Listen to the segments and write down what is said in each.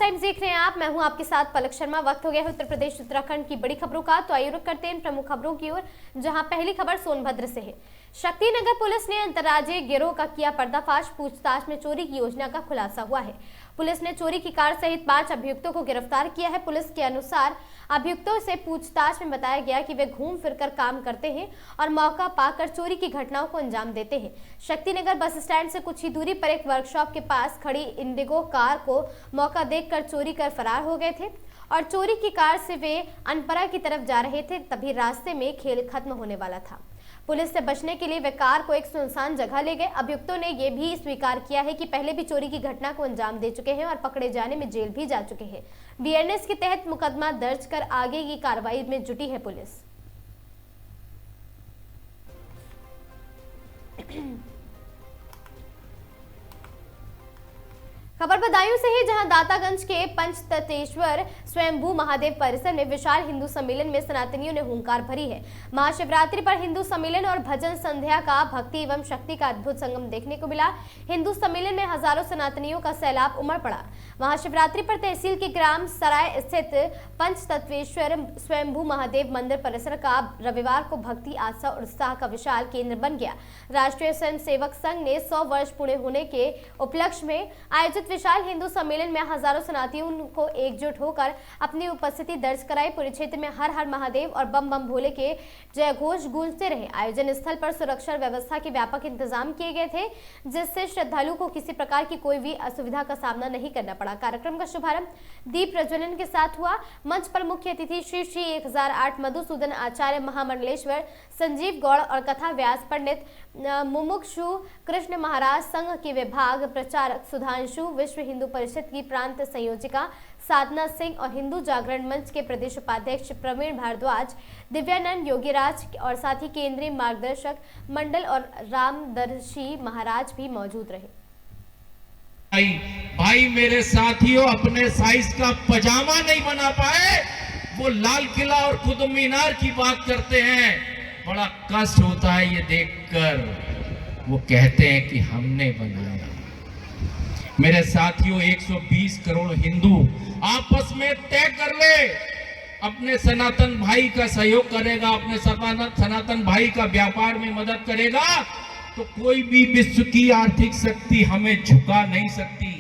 Times देख रहे हैं आप। मैं हूं आपके साथ पलक शर्मा। वक्त हो गया है उत्तर प्रदेश उत्तराखंड की बड़ी खबरों का। तो आइए रुक करते हैं प्रमुख खबरों की ओर, जहां पहली खबर सोनभद्र से है। शक्तिनगर पुलिस ने अंतर्राज्यीय गिरोह का किया पर्दाफाश। पूछताछ में चोरी की योजना का खुलासा हुआ है। पुलिस ने चोरी की कार सहित 5 अभियुक्तों को गिरफ्तार किया है। पुलिस के अनुसार अभियुक्तों से पूछताछ में बताया गया कि वे घूम फिरकर काम करते हैं और मौका पाकर चोरी की घटनाओं को अंजाम देते हैं। शक्तिनगर बस स्टैंड से कुछ ही दूरी पर एक वर्कशॉप के पास खड़ी इंडिगो कार को मौका देखकर चोरी कर फरार हो गए थे और चोरी की कार से वे अनपरा की तरफ जा रहे थे। तभी रास्ते में खेल खत्म होने वाला था। पुलिस से बचने के लिए वे कार को एक सुनसान जगह ले गए। अभियुक्तों ने यह भी स्वीकार किया है कि पहले भी चोरी की घटना को अंजाम दे चुके हैं और पकड़े जाने में जेल भी जा चुके हैं। बीएनएस के तहत मुकदमा दर्ज कर आगे की कार्रवाई में जुटी है पुलिस। खबर बदायूं से है, जहां दातागंज के पंचतत्वेश्वर स्वयंभू महादेव परिसर में विशाल हिंदू सम्मेलन में सनातनियों ने हुंकार भरी है। महाशिवरात्रि पर हिंदू सम्मेलन और भजन संध्या का भक्ति एवं शक्ति का अद्भुत संगम देखने को मिला। हिंदू सम्मेलन में हजारों सनातनियों का सैलाब उमड़ पड़ा। महाशिवरात्रि पर तहसील के ग्राम सराय स्थित पंचतत्वेश्वर स्वयंभू महादेव मंदिर परिसर का रविवार को भक्ति, आस्था और उत्साह का विशाल केंद्र बन गया। राष्ट्रीय स्वयंसेवक संघ ने 100 वर्ष पूरे होने के उपलक्ष्य में आयोजित विशाल हिंदू सम्मेलन में हजारों सनातनियों को एकजुट होकर अपनी उपस्थिति दर्ज कराई। पूरे क्षेत्र में हर हर महादेव और बम बम भोले के जय घोष गूंजते रहे। आयोजन स्थल पर सुरक्षा व्यवस्था के व्यापक इंतजाम किए गए थे, जिससे श्रद्धालुओं को किसी प्रकार की कोई भी असुविधा का सामना नहीं करना पड़ा। कार्यक्रम का शुभारंभ दीप प्रज्वलन के साथ हुआ। मंच पर मुख्य अतिथि श्री 1008 मधुसूदन आचार्य महामंडलेश्वर संजीव गौड़ और कथा व्यास पंडित मुमुक्षु कृष्ण महाराज, संघ के विभाग प्रचारक सुधांशु, विश्व हिंदू परिषद की प्रांत संयोजिका साधना सिंह और हिंदू जागरण मंच के प्रदेश उपाध्यक्ष प्रवीण भारद्वाज, दिव्यानंद योगीराज और साथ ही केंद्रीय मार्गदर्शक मंडल और रामदर्शी महाराज भी मौजूद रहे। भाई मेरे साथियों, अपने साइज का पजामा नहीं बना पाए, वो लाल किला और कुतुब मीनार की बात करते हैं। बड़ा कष्ट होता है ये देखकर। वो कहते हैं कि हमने बनाया। मेरे साथियों, 120 करोड़ हिंदू आपस में तय कर ले, अपने सनातन भाई का सहयोग करेगा, अपने सनातन भाई का व्यापार में मदद करेगा, तो कोई भी विश्व की आर्थिक शक्ति हमें झुका नहीं सकती।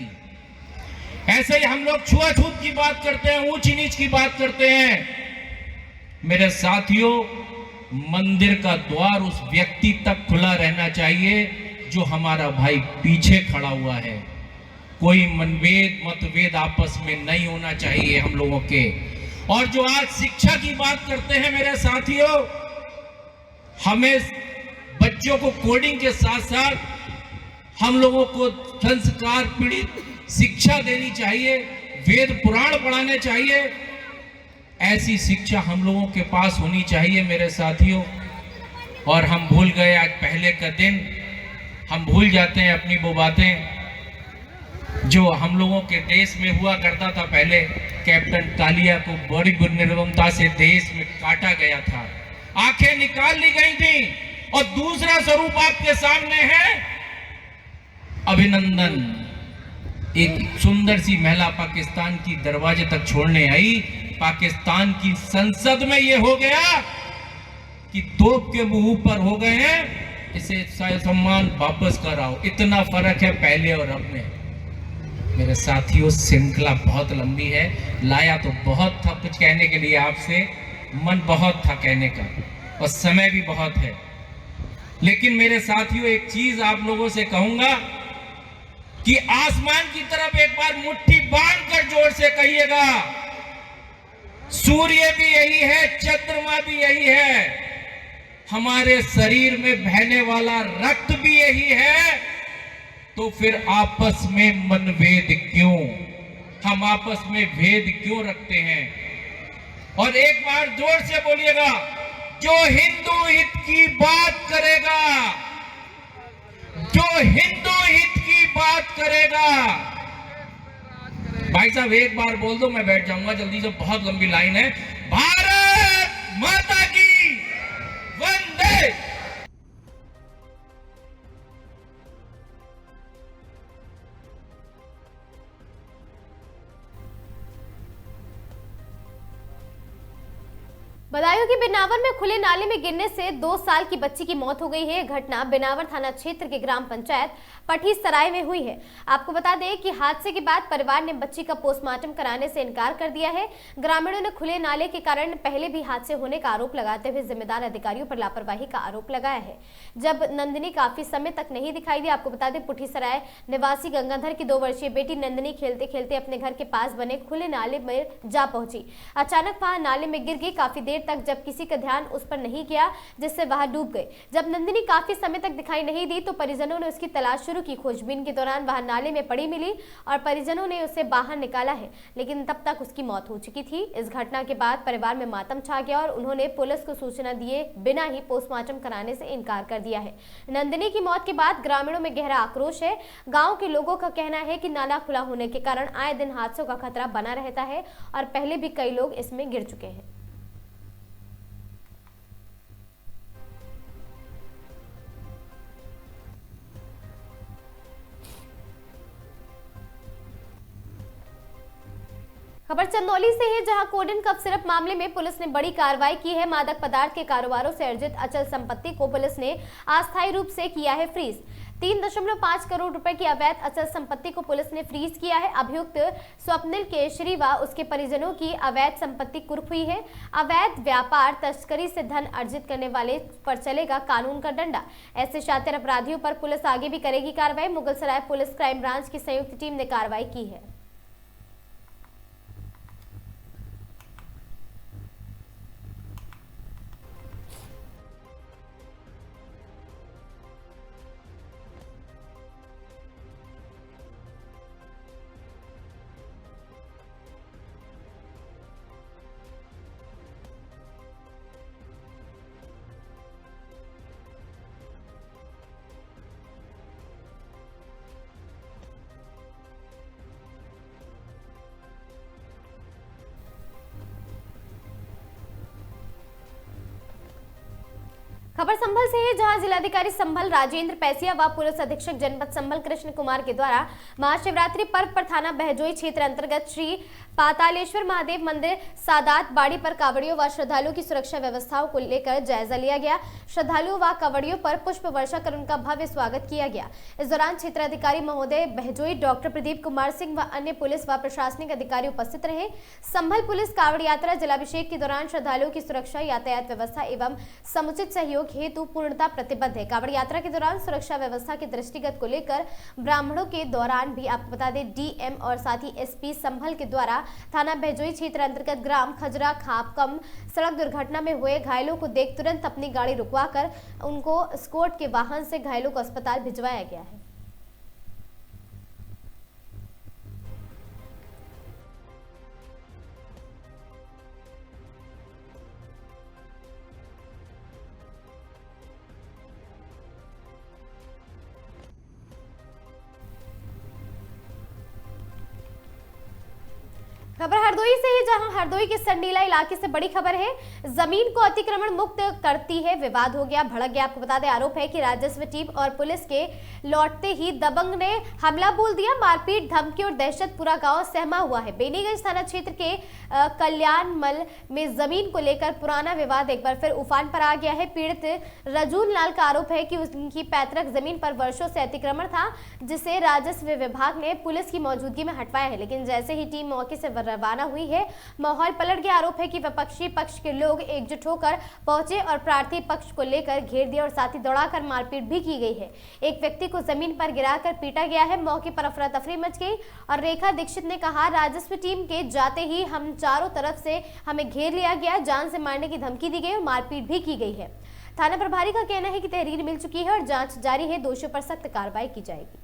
ऐसे ही हम लोग छुआछूत की बात करते हैं, ऊंच नीच की बात करते हैं। मेरे साथियों, मंदिर का द्वार उस व्यक्ति तक खुला रहना चाहिए जो हमारा भाई पीछे खड़ा हुआ है। कोई मनभेद मतभेद आपस में नहीं होना चाहिए हम लोगों के। और जो आज शिक्षा की बात करते हैं मेरे साथियों, हमें बच्चों को कोडिंग के साथ साथ हम लोगों को संस्कार पीड़ित शिक्षा देनी चाहिए, वेद पुराण पढ़ाने चाहिए। ऐसी शिक्षा हम लोगों के पास होनी चाहिए मेरे साथियों। और हम भूल गए आज पहले का दिन, हम भूल जाते हैं अपनी वो बातें जो हम लोगों के देश में हुआ करता था। पहले कैप्टन कालिया को बड़ी निर्ममता से देश में काटा गया था, आंखें निकाल ली गई थी। और दूसरा स्वरूप आपके सामने है अभिनंदन। एक सुंदर सी महिला पाकिस्तान की दरवाजे तक छोड़ने आई। पाकिस्तान की संसद में यह हो गया कि तोप के मुंह ऊपर हो गए हैं, इसे सम्मान वापस कराओ। इतना फर्क है पहले और अब में। मेरे साथियों, श्रृंखला बहुत लंबी है, लाया तो बहुत था कुछ कहने के लिए आपसे, मन बहुत था कहने का और समय भी बहुत है। लेकिन मेरे साथियों, एक चीज आप लोगों से कहूंगा कि आसमान की तरफ एक बार मुट्ठी बांधकर जोर से कहिएगा, सूर्य भी यही है, चंद्रमा भी यही है, हमारे शरीर में बहने वाला रक्त भी यही है। तो फिर आपस में मनभेद क्यों? हम आपस में भेद क्यों रखते हैं? और एक बार जोर से बोलिएगा, जो हिंदू हित की बात करेगा, जो हिंदू हित की बात करेगा। भाई साहब एक बार बोल दो, मैं बैठ जाऊंगा जल्दी से, बहुत लंबी लाइन है। भारत माता की वंदे। के बिनावर में खुले नाले में गिरने से 2 साल की बच्ची की मौत हो गई है। घटना बिनावर थाना क्षेत्र के ग्राम पंचायत पठीसराय में हुई है। आपको बता दें कि हादसे के बाद परिवार ने बच्ची का पोस्टमार्टम कराने से इनकार कर दिया है। ग्रामीणों ने खुले नाले के कारण पहले भी हादसे होने का आरोप लगाते हुए जिम्मेदार अधिकारियों पर लापरवाही का आरोप लगाया है। जब नंदिनी काफी समय तक नहीं दिखाई दी। आपको बता दें पठीसराय निवासी गंगाधर की 2 वर्षीय बेटी नंदिनी खेलते खेलते अपने घर के पास बने खुले नाले में जा पहुंची। अचानक वहां नाले में गिर गई। काफी देर तक जब किसी का ध्यान उस पर नहीं गया, जिससे वह डूब गई। जब नंदिनी काफी समय तक दिखाई नहीं दी तो परिजनों ने उसकी तलाश शुरू की। खोजबीन के दौरान वह नाले में पड़ी मिली और परिजनों ने उसे बाहर निकाला है, लेकिन तब तक उसकी मौत हो चुकी थी। इस घटना के बाद परिवार में मातम छा गया और उन्होंने पुलिस को सूचना दिए बिना ही पोस्टमार्टम कराने से इनकार कर दिया है। नंदिनी की मौत के बाद ग्रामीणों में गहरा आक्रोश है। गाँव के लोगों का कहना है कि नाला खुला होने के कारण आए दिन हादसों का खतरा बना रहता है और पहले भी कई लोग इसमें गिर चुके हैं। खबर चंदौली से है, जहां कोडेन कफ सिरप मामले में पुलिस ने बड़ी कार्रवाई की है। मादक पदार्थ के कारोबारों से अर्जित अचल संपत्ति को पुलिस ने अस्थायी रूप से किया है फ्रीज। 3.5 करोड़ रुपए की अवैध अचल संपत्ति को पुलिस ने फ्रीज किया है। अभियुक्त स्वप्निल केशरी व उसके परिजनों की अवैध संपत्ति कुर्क हुई है। अवैध व्यापार तस्करी से धन अर्जित करने वाले पर चलेगा कानून का डंडा। ऐसे शातिर अपराधियों पर पुलिस आगे भी करेगी कार्रवाई। मुगलसराय पुलिस क्राइम ब्रांच की संयुक्त टीम ने कार्रवाई की है। खबर संभल से है, जहां जिलाधिकारी संभल राजेंद्र पैसिया व पुलिस अधीक्षक जनपद संभल कृष्ण कुमार के द्वारा महाशिवरात्रि पर्व पर थाना बहजोई क्षेत्र अंतर्गत श्री पातालेश्वर महादेव मंदिर सादात बाड़ी पर कांवड़ियों व श्रद्धालुओं की सुरक्षा व्यवस्थाओं को लेकर जायजा लिया गया। श्रद्धालुओं व कांवड़ियों पर पुष्प वर्षा कर उनका भव्य स्वागत किया गया। इस दौरान क्षेत्राधिकारी महोदय बहजोई डॉक्टर प्रदीप कुमार सिंह व अन्य पुलिस व प्रशासनिक अधिकारी उपस्थित रहे। संभल पुलिस कांवड़ यात्रा जलाभिषेक के दौरान श्रद्धालुओं की सुरक्षा, यातायात व्यवस्था एवं समुचित सहयोग हेतु पूर्णतः प्रतिबद्ध है। कांवड़ यात्रा के दौरान सुरक्षा व्यवस्था के दृष्टिगत को लेकर ब्राह्मणों के दौरान भी आपको बता दें डीएम और साथ ही एसपी संभल के द्वारा थाना बहजोई क्षेत्र अंतर्गत ग्राम खजरा खापकम सड़क दुर्घटना में हुए घायलों को देख तुरंत अपनी गाड़ी रुकवाकर उनको स्कॉट के वाहन से घायलों को अस्पताल भिजवाया गया है। खबर हरदोई से है, जहां हरदोई के संडीला इलाके से बड़ी खबर है। जमीन को अतिक्रमण मुक्त करती है, विवाद हो गया, भड़क गया। आपको बता दें आरोप है कि राजस्व टीम और पुलिस के लौटते ही दबंग ने हमला बोल दिया। मारपीट, धमकी और दहशत पूरा गांव सहमा हुआ है। बेनीगंज थाना क्षेत्र के कल्याणमल में जमीन को लेकर पुराना विवाद एक बार फिर उफान पर आ गया है। पीड़ित रजून लाल का आरोप है कि उनकी पैतृक जमीन पर वर्षों से अतिक्रमण था, जिसे राजस्व विभाग ने पुलिस की मौजूदगी में हटवाया है, लेकिन जैसे ही टीम मौके से रवाना हुई है माहौल पलट गया। आरोप है कि विपक्षी पक्ष के लोग एकजुट होकर पहुंचे और प्रार्थी पक्ष को लेकर घेर दिया और साथ ही दौड़ाकर मारपीट भी की गई है। एक व्यक्ति को जमीन पर गिराकर पीटा गया है। मौके पर अफरा तफरी मच गई और रेखा दीक्षित ने कहा, राजस्व टीम के जाते ही हम चारों तरफ से हमें घेर लिया गया, जान से मारने की धमकी दी गई और मारपीट भी की गई है। थाना प्रभारी का कहना है कि तहरीर मिल चुकी है और जांच जारी है, दोषियों पर सख्त कार्रवाई की जाएगी।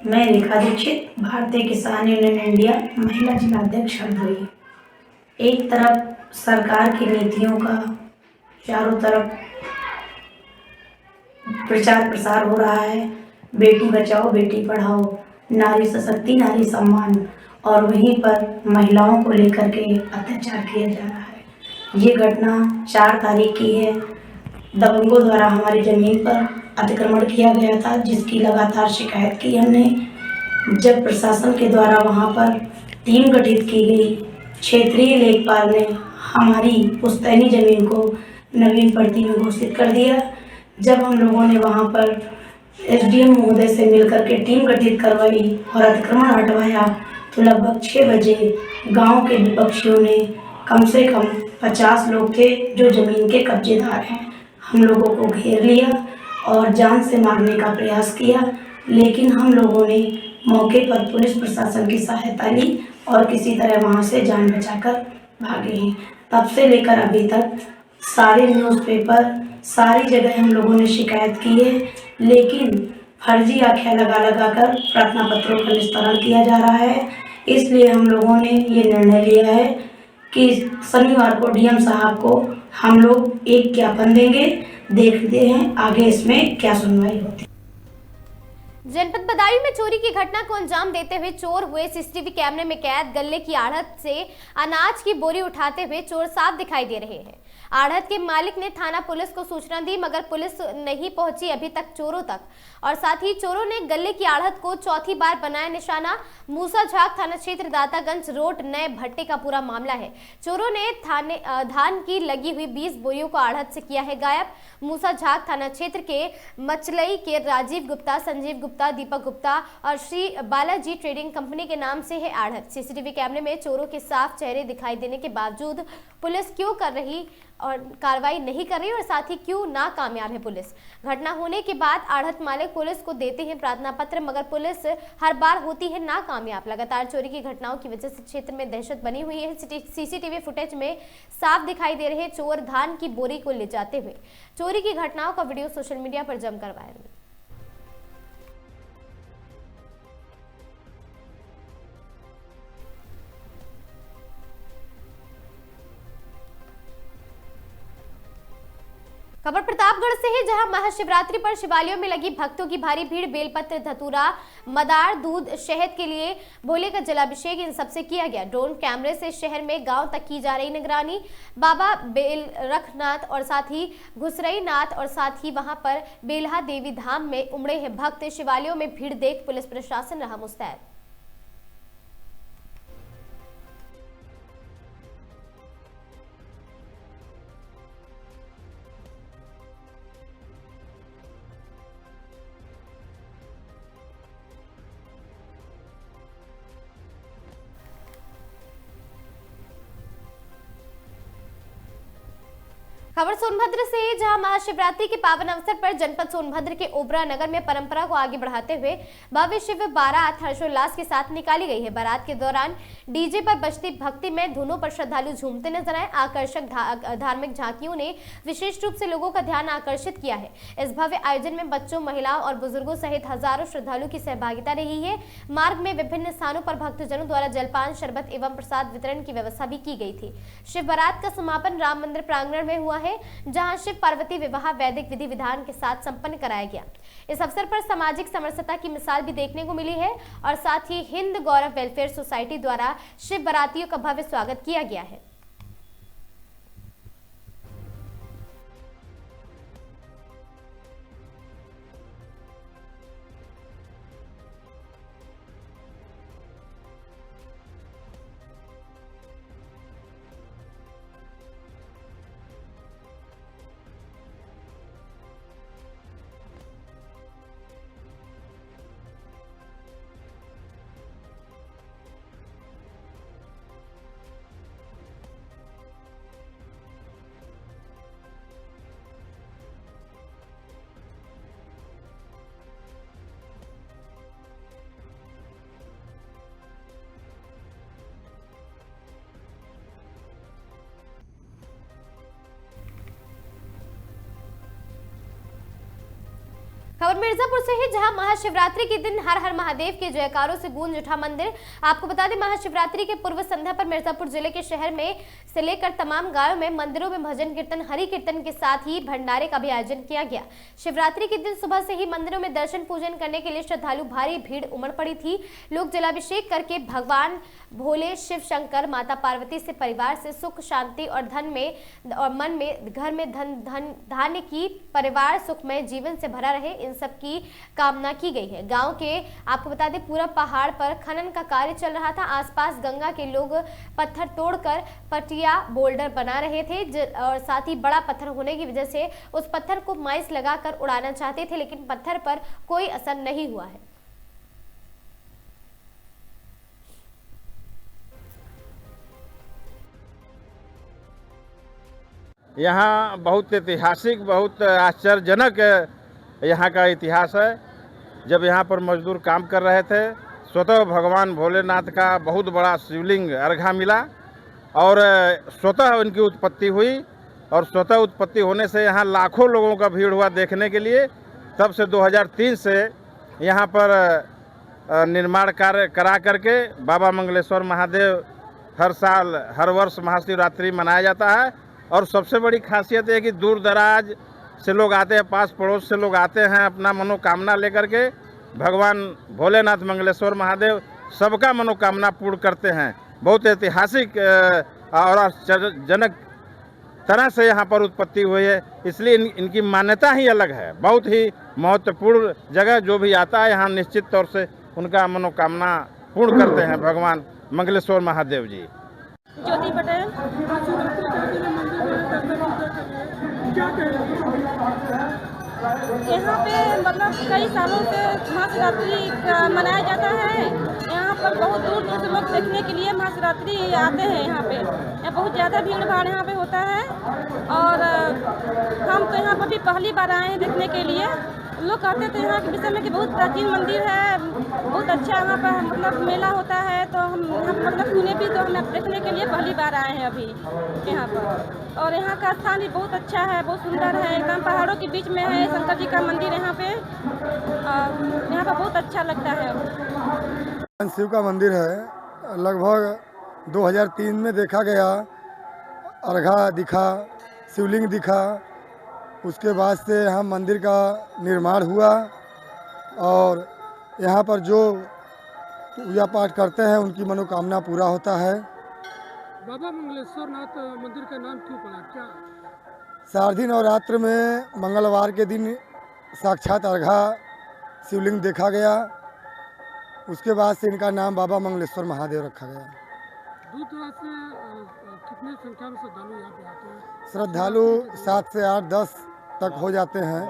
मैं रेखा दीक्षित, भारतीय किसान यूनियन इंडिया महिला जिलाध्यक्ष हरदोई। एक तरफ सरकार की नीतियों का चारों तरफ प्रचार प्रसार हो रहा है, बेटी बचाओ बेटी पढ़ाओ, नारी सशक्ति नारी सम्मान, और वहीं पर महिलाओं को लेकर के अत्याचार किया जा रहा है। ये घटना 4 तारीख की है। दबंगों द्वारा हमारी ज़मीन पर अतिक्रमण किया गया था, जिसकी लगातार शिकायत की हमने। जब प्रशासन के द्वारा वहां पर टीम गठित की गई, क्षेत्रीय लेखपाल ने हमारी पुश्तैनी जमीन को नवीन पड़ती में घोषित कर दिया। जब हम लोगों ने वहां पर एसडीएम महोदय से मिलकर के टीम गठित करवाई और अतिक्रमण हटवाया, तो लगभग 6 बजे गांव के विपक्षियों ने, कम से कम 50 लोग थे जो जमीन के कब्जेदार हैं, हम लोगों को घेर लिया और जान से मारने का प्रयास किया। लेकिन हम लोगों ने मौके पर पुलिस प्रशासन की सहायता ली और किसी तरह वहां से जान बचाकर भागे हैं। तब से लेकर अभी तक सारे न्यूज़पेपर, सारी जगह हम लोगों ने शिकायत की है, लेकिन फर्जी आख्या लगा कर प्रार्थना पत्रों का निस्तारण किया जा रहा है। इसलिए हम लोगों ने ये निर्णय लिया है कि शनिवार को डीएम साहब को हम लोग एक ज्ञापन देंगे, देखते हैं आगे इसमें क्या सुनवाई होती है। जनपद बदायूं में चोरी की घटना को अंजाम देते हुए चोर हुए। सीसीटीवी कैमरे में कैद गल्ले की आढ़त से अनाज की बोरी उठाते हुए चोर साफ दिखाई दे रहे हैं। आढ़त के मालिक ने थाना पुलिस को सूचना दी, मगर पुलिस नहीं पहुंची अभी तक चोरों तक। और साथ ही चोरों ने गल्ले की आढ़त को चौथी बार बनाया निशाना। मूसा झाग थाना क्षेत्र दातागंज रोड नए भट्टे का पूरा मामला है। चोरों ने धान की लगी हुई 20 बोरियों को आढ़त से किया है गायब। मूसा झाग थाना क्षेत्र के मचलई के राजीव गुप्ता, संजीव गुप्ता, दीपक गुप्ता और श्री बालाजी ट्रेडिंग कंपनी के नाम से है आढ़त। सीसीटीवी कैमरे में चोरों के साफ चेहरे दिखाई देने के बावजूद पुलिस क्यों कर रही और कार्रवाई नहीं कर रही और साथ ही क्यों नाकामयाब है पुलिस। घटना होने के बाद आढ़त मालिक पुलिस को देते हैं प्रार्थना पत्र, मगर पुलिस हर बार होती है नाकामयाब। लगातार चोरी की घटनाओं की वजह से क्षेत्र में दहशत बनी हुई है। सीसीटीवी फुटेज में साफ दिखाई दे रहे चोर धान की बोरी को ले जाते हुए। चोरी की घटनाओं का वीडियो सोशल मीडिया पर जमकर वायरल। खबर प्रतापगढ़ से है, जहां महाशिवरात्रि पर शिवालयों में लगी भक्तों की भारी भीड़। बेलपत्र, धतूरा, मदार, दूध, शहद के लिए भोले का जलाभिषेक इन सबसे किया गया। ड्रोन कैमरे से शहर में गांव तक की जा रही निगरानी। बाबा बेलरखनाथ और साथ ही घुसरई नाथ और साथ ही वहां पर बेल्हा देवी धाम में उमड़े हैं भक्त। शिवालयों में भीड़ देख पुलिस प्रशासन रहा मुस्तैद। खबर सोनभद्र से, जहां महाशिवरात्रि के पावन अवसर पर जनपद सोनभद्र के ओबरा नगर में परंपरा को आगे बढ़ाते हुए भव्य शिव बारात हर्षोल्लास के साथ निकाली गई है। बारात के दौरान डीजे पर बजती भक्ति में धुनों पर श्रद्धालु झूमते नजर आए। आकर्षक धार्मिक झांकियों ने विशेष रूप से लोगों का ध्यान आकर्षित किया है। इस भव्य आयोजन में बच्चों, महिलाओं और बुजुर्गों सहित हजारों श्रद्धालु की सहभागिता रही है। मार्ग में विभिन्न स्थानों पर भक्तजनों द्वारा जलपान, शरबत एवं प्रसाद वितरण की व्यवस्था भी की गई थी। शिव बारात का समापन राम मंदिर प्रांगण में हुआ है, जहां शिव पार्वती विवाह वैदिक विधि विधान के साथ संपन्न कराया गया। इस अवसर पर सामाजिक समरसता की मिसाल भी देखने को मिली है और साथ ही हिंद गौरव वेलफेयर सोसाइटी द्वारा शिव बारातियों का भव्य स्वागत किया गया है। खबर मिर्जापुर से है, जहां महाशिवरात्रि के दिन हर हर महादेव के जयकारों से गूंज उठा मंदिर। आपको बता दें, महाशिवरात्रि के पूर्व संध्या पर मिर्जापुर जिले के शहर में से लेकर तमाम गांवों में मंदिरों में भजन कीर्तन, हरि कीर्तन के साथ ही भंडारे का भी आयोजन किया गया। शिवरात्रि के दिन सुबह से ही मंदिरों में दर्शन पूजन करने के लिए श्रद्धालु भारी भीड़ उमड़ पड़ी थी। लोग जलाभिषेक करके भगवान भोले शिव शंकर, माता पार्वती से परिवार से सुख शांति और धन में और मन में, घर में धन धान्य की, परिवार सुखमय जीवन से भरा रहे, इन सब की कामना की गई है। गांव के आपको बता दें, पूरा पहाड़ पर खनन का कार्य चल रहा था। आसपास गंगा के लोग पत्थर तोड़कर पटिया बोल्डर बना रहे थे और साथ ही बड़ा पत्थर होने की वजह से उस पत्थर को माइस लगाकर उड़ाना चाहते थे, लेकिन पत्थर पर कोई असर नहीं हुआ है। यहाँ बहुत ऐतिहासिक, बहुत आश्चर्यजनक यहाँ का इतिहास है। जब यहाँ पर मजदूर काम कर रहे थे, स्वतः भगवान भोलेनाथ का बहुत बड़ा शिवलिंग अर्घा मिला और स्वतः उनकी उत्पत्ति हुई और स्वतः उत्पत्ति होने से यहाँ लाखों लोगों का भीड़ हुआ देखने के लिए। तब से 2003 से यहाँ पर निर्माण कार्य करा करके बाबा मंगलेश्वर महादेव हर साल, हर वर्ष महाशिवरात्रि मनाया जाता है। और सबसे बड़ी खासियत है कि दूर दराज से लोग आते हैं, पास पड़ोस से लोग आते हैं अपना मनोकामना लेकर के। भगवान भोलेनाथ मंगलेश्वर महादेव सबका मनोकामना पूर्ण करते हैं। बहुत ऐतिहासिक और आश्चर्यजनक तरह से यहाँ पर उत्पत्ति हुई है, इसलिए इनकी मान्यता ही अलग है। बहुत ही महत्वपूर्ण जगह, जो भी आता है यहाँ निश्चित तौर से उनका मनोकामना पूर्ण करते हैं भगवान मंगलेश्वर महादेव जी। ज्योति पटेल। यहाँ पे मतलब कई सालों से महाशिवरात्रि मनाया जाता है। यहाँ पर बहुत दूर दूर से लोग देखने के लिए महाशिवरात्रि आते हैं। यहाँ पे बहुत ज़्यादा भीड़ भाड़ यहाँ पे होता है और हम तो यहाँ पर भी पहली बार आए हैं देखने के लिए। लोग कहते थे यहाँ के विषय में कि बहुत प्राचीन मंदिर है, बहुत अच्छा यहाँ पर मतलब मेला होता है, तो हम मतलब सुने भी, तो हम देखने के लिए पहली बार आए हैं अभी यहाँ पर। और यहाँ का स्थान भी बहुत अच्छा है, बहुत सुंदर है, एकदम पहाड़ों के बीच में है शंकर जी का मंदिर यहाँ पे। यहाँ पर बहुत अच्छा लगता है। शिव का मंदिर है, लगभग 2003 में देखा गया, अर्घा दिखा, शिवलिंग दिखा। उसके बाद से यहाँ मंदिर का निर्माण हुआ और यहाँ पर जो पूजा पाठ करते हैं उनकी मनोकामना पूरा होता है। बाबा मंगलेश्वर नाथ मंदिर का नाम क्यों पड़ा, क्या? शारदीय नवरात्र में मंगलवार के दिन साक्षात अर्घा शिवलिंग देखा गया, उसके बाद से इनका नाम बाबा मंगलेश्वर महादेव रखा गया। दूर दराज से कितने संख्या में श्रद्धालु यहाँ पे आते हैं? श्रद्धालु 7 से 8, 10 तक हो जाते हैं।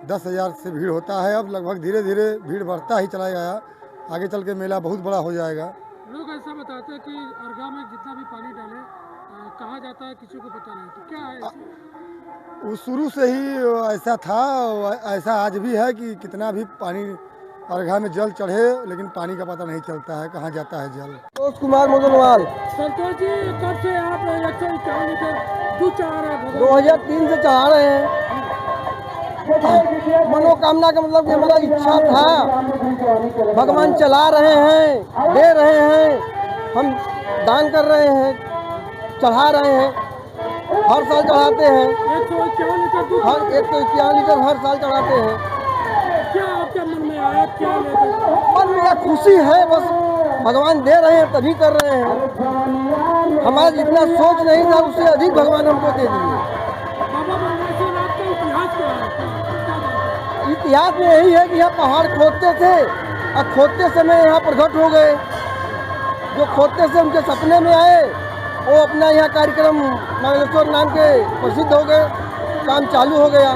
10,000 से भीड़ होता है। अब लगभग धीरे धीरे भीड़ बढ़ता ही चला गया, आगे चल के मेला बहुत बड़ा हो जाएगा। लोग ऐसा बताते हैं कि अर्घा में जितना भी पानी डाले कहा जाता है, किसी को पता नहीं, तो क्या है? वो शुरू से ही ऐसा था, ऐसा आज भी है कि कितना भी पानी अर्घा में जल चढ़े लेकिन पानी का पता नहीं चलता है कहाँ जाता है जल। संतोष कुमार मोदनवाल। संतोष जी, कब से आप 151 लीटर दूध चढ़ा रहे हैं? 2003 से चढ़ा रहे हैं। मनोकामना का मतलब कि हमारा इच्छा था, भगवान चला रहे हैं, दे रहे हैं, हम दान कर रहे हैं, चढ़ा रहे हैं, हर साल चढ़ाते हैं। 151 लीटर दूध, हर 151 लीटर हर साल चढ़ाते हैं। क्या आपके मन में आया, क्या लेकर? मन में खुशी है, बस भगवान दे रहे हैं तभी कर रहे हैं। हमारा जितना सोच नहीं था उससे अधिक भगवान हमको दे दिए। बाबा मंगलेश्वर नाथ का इतिहास क्या है? इतिहास में यही है कि यहाँ पहाड़ खोदते थे और खोदते समय यहाँ प्रकट हो गए। जो खोदते से उनके सपने में आए, वो अपना यहाँ कार्यक्रम मंगलेश्वर नाम के प्रसिद्ध हो गए, काम चालू हो गया।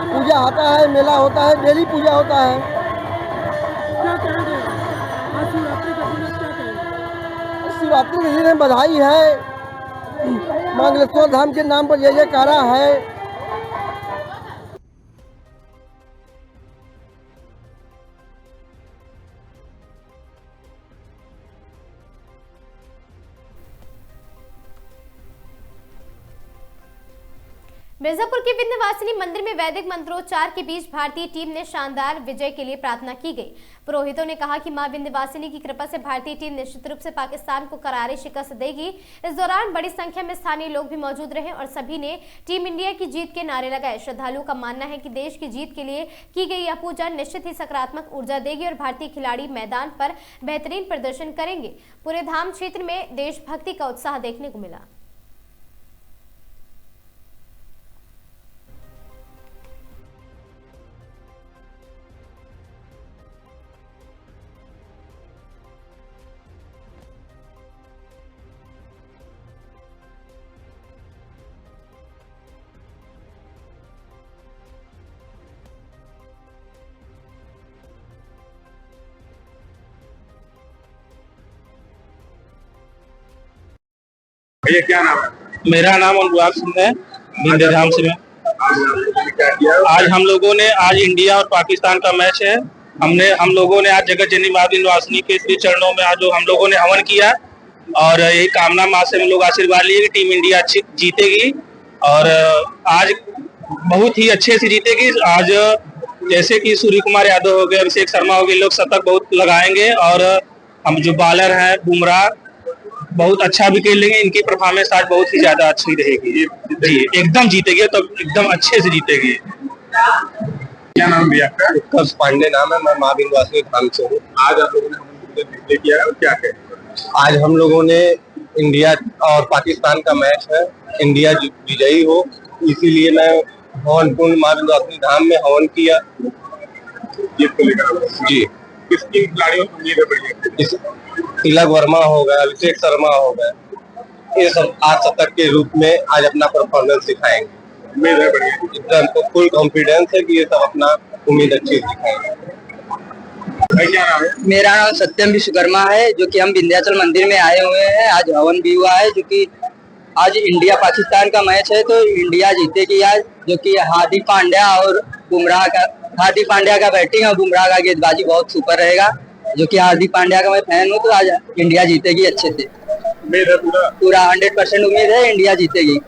पूजा होता है, मेला होता है, डेली पूजा होता है। क्या कहेंगे आज शिवरात्रि का दिन, क्या कहेंगे? शिवरात्रि के दिन बधाई है, मंगलेश्वर धाम के नाम पर जय जयकारा है। मिर्जापुर के विंध्यवासिनी मंदिर में वैदिक मंत्रोच्चार के बीच भारतीय टीम ने शानदार विजय के लिए प्रार्थना की गई। पुरोहितों ने कहा कि मां विंध्यवासिनी की कृपा से भारतीय टीम निश्चित रूप से पाकिस्तान को करारी शिकस्त देगी। इस दौरान बड़ी संख्या में स्थानीय लोग भी मौजूद रहे और सभी ने टीम इंडिया की जीत के नारे लगाए। श्रद्धालुओं का मानना है कि देश की जीत के लिए की गई यह पूजा निश्चित ही सकारात्मक ऊर्जा देगी और भारतीय खिलाड़ी मैदान पर बेहतरीन प्रदर्शन करेंगे। पूरे धाम क्षेत्र में देशभक्ति का उत्साह देखने को मिला। भैया क्या नाम है? मेरा नाम अनुराग सिंह है, विंध्यधाम से मैं। आज हम लोगों ने आज इंडिया और पाकिस्तान का मैच है। हम लोगों ने आज जगत जननी मां विंध्यवासिनी के श्री चरणों में आज हम लोगों ने हवन किया और यही कामना मां से हम लोग आशीर्वाद लिए कि टीम इंडिया अच्छी जीतेगी और आज बहुत ही अच्छे से जीतेगी। आज जैसे कि सूर्य कुमार यादव हो गए, अभिषेक शर्मा हो गए, लोग शतक बहुत लगाएंगे और हम जो बॉलर हैं बुमराह बहुत अच्छा भी खेल लेंगे। इनकी परफॉर्मेंस आज बहुत ही ज्यादा अच्छी रहेगी जी, एकदम जीतेगी तो एकदम अच्छे से जीतेगी। क्या नाम भैया आपका? उत्कर्ष पांडे नाम है, मैं मां विंध्यवासिनी धाम से हूँ। आज आप लोगों ने डिस्प्ले किया है और क्या कहें? आज हम लोगों ने इंडिया और पाकिस्तान का मैच है, इंडिया विजयी हो, इसीलिए मैं हवन कुंड मां विंध्यवासिनी धाम में हवन किया जीत को लेकर जी। किसकी खिलाड़ियों को उम्मीद है बढ़िया? तिलक वर्मा हो गए, अभिषेक शर्मा हो गए, ये सब आज शतक के रूप में आज अपना परफॉर्मेंस दिखाएंगे। उम्मीद है बढ़िया? एकदम फुल कॉन्फिडेंस है कि ये सब अपना उम्मीद अच्छी दिखाएंगे। भाई क्या नाम है? मेरा नाम सत्यम विश्वकर्मा है, जो कि हम विंध्याचल मंदिर में आए हुए हैं। आज हवन भी हुआ है, जो कि आज इंडिया पाकिस्तान का मैच है तो इंडिया जीतेगी आज, जो कि हार्दिक पांड्या और बुमराह का बैटिंग और बुमराह का गेंदबाजी बहुत सुपर रहेगा। जो कि हार्दिक पांड्या का मैं फैन हूँ, तो आज इंडिया जीतेगी अच्छे से। उम्मीद है पूरा 100% उम्मीद है इंडिया जीतेगी।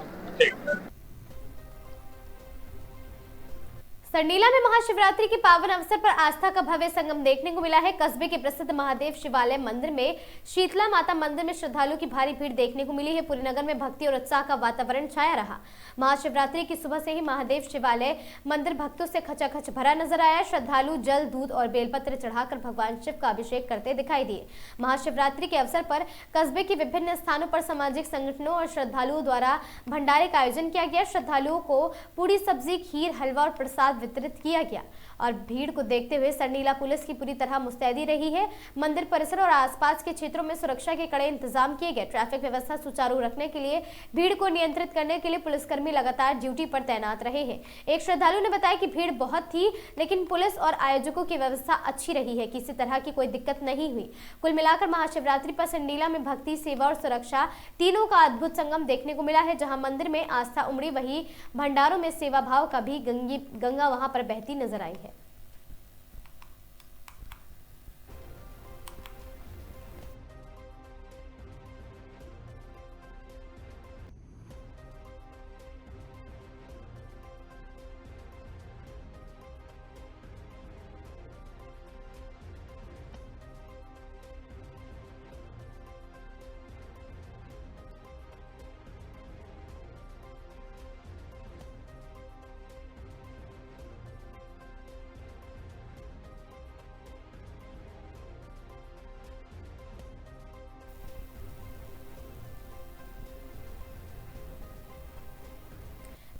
सरनीला में महाशिवरात्रि के पावन अवसर पर आस्था का भव्य संगम देखने को मिला है। कस्बे के प्रसिद्ध महादेव शिवालय मंदिर में शीतला माता मंदिर में श्रद्धालुओं की भारी भीड़ देखने को मिली है। पूरे नगर में भक्ति और उत्साह का वातावरण छाया रहा। महाशिवरात्रि की सुबह से ही महादेव शिवालय मंदिर भक्तों से खचाखच भरा नजर आया। श्रद्धालु जल, दूध और बेलपत्र चढ़ाकर भगवान शिव का अभिषेक करते दिखाई दिए। महाशिवरात्रि के अवसर पर कस्बे के विभिन्न स्थानों पर सामाजिक संगठनों और श्रद्धालुओं द्वारा भंडारे का आयोजन किया गया। श्रद्धालुओं को पूरी सब्जी, खीर, हलवा और प्रसाद वितरित किया गया और भीड़ को देखते हुए सरनीला पुलिस की पूरी तरह मुस्तैदी रही है। मंदिर परिसर और आसपास के क्षेत्रों में सुरक्षा के कड़े इंतजाम किए गए। ट्रैफिक व्यवस्था सुचारू रखने के लिए भीड़ को नियंत्रित करने के लिए पुलिसकर्मी लगातार ड्यूटी पर तैनात रहे हैं। एक श्रद्धालु ने बताया कि भीड़ बहुत थी, लेकिन पुलिस और आयोजकों की व्यवस्था अच्छी रही है, किसी तरह की कोई दिक्कत नहीं हुई। कुल मिलाकर महाशिवरात्रि पर सरनीला में भक्ति, सेवा और सुरक्षा तीनों का अद्भुत संगम देखने को मिला है। जहां मंदिर में आस्था उमड़ी, वहीं भंडारों में सेवा भाव का भी गंगा वहां पर बहती नजर आई है।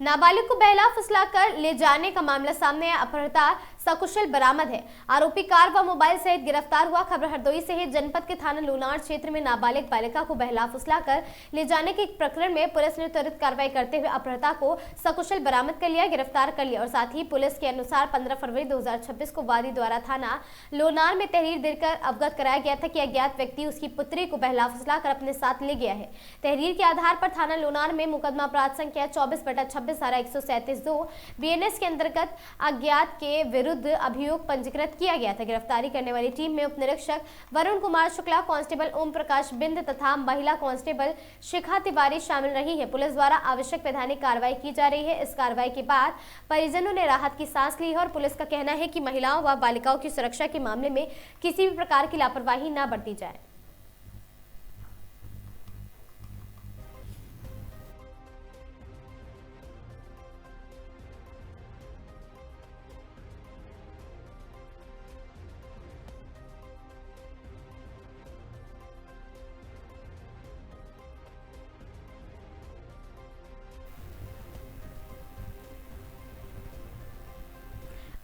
नाबालिग को बहला फुसलाकर ले जाने का मामला सामने आया। अपहृता सकुशल बरामद है। आरोपी कार व मोबाइल सहित गिरफ्तार हुआ। खबर हरदोई से है। जनपद के थाना लोनार क्षेत्र में नाबालिग बालिका को बहला फुसलाकर ले जाने के एक प्रकरण में पुलिस ने त्वरित कार्रवाई करते हुए अपहृता को सकुशल बरामद कर लिया, गिरफ्तार कर लिया और साथ ही पुलिस के अनुसार 15 फरवरी 2026 को वादी द्वारा थाना लोनार में तहरीर देकर अवगत कराया गया था कि अज्ञात व्यक्ति उसकी पुत्री को बहला फुसलाकर अपने साथ ले गया है। तहरीर के आधार पर थाना लोनार में मुकदमा अपराध संख्या 24/26 धारा 137(2) BNS के अंतर्गत अज्ञात के विरुद्ध विरुद्ध अभियोग पंजीकृत किया गया था। गिरफ्तारी करने वाली टीम में उप निरीक्षक वरुण कुमार शुक्ला, कांस्टेबल ओम प्रकाश बिंद तथा महिला कांस्टेबल शिखा तिवारी शामिल रही है। पुलिस द्वारा आवश्यक वैधानिक कार्रवाई की जा रही है। इस कार्रवाई के बाद परिजनों ने राहत की सांस ली है और पुलिस का कहना है कि महिलाओं व बालिकाओं की सुरक्षा के मामले में किसी भी प्रकार की लापरवाही न बरती जाए।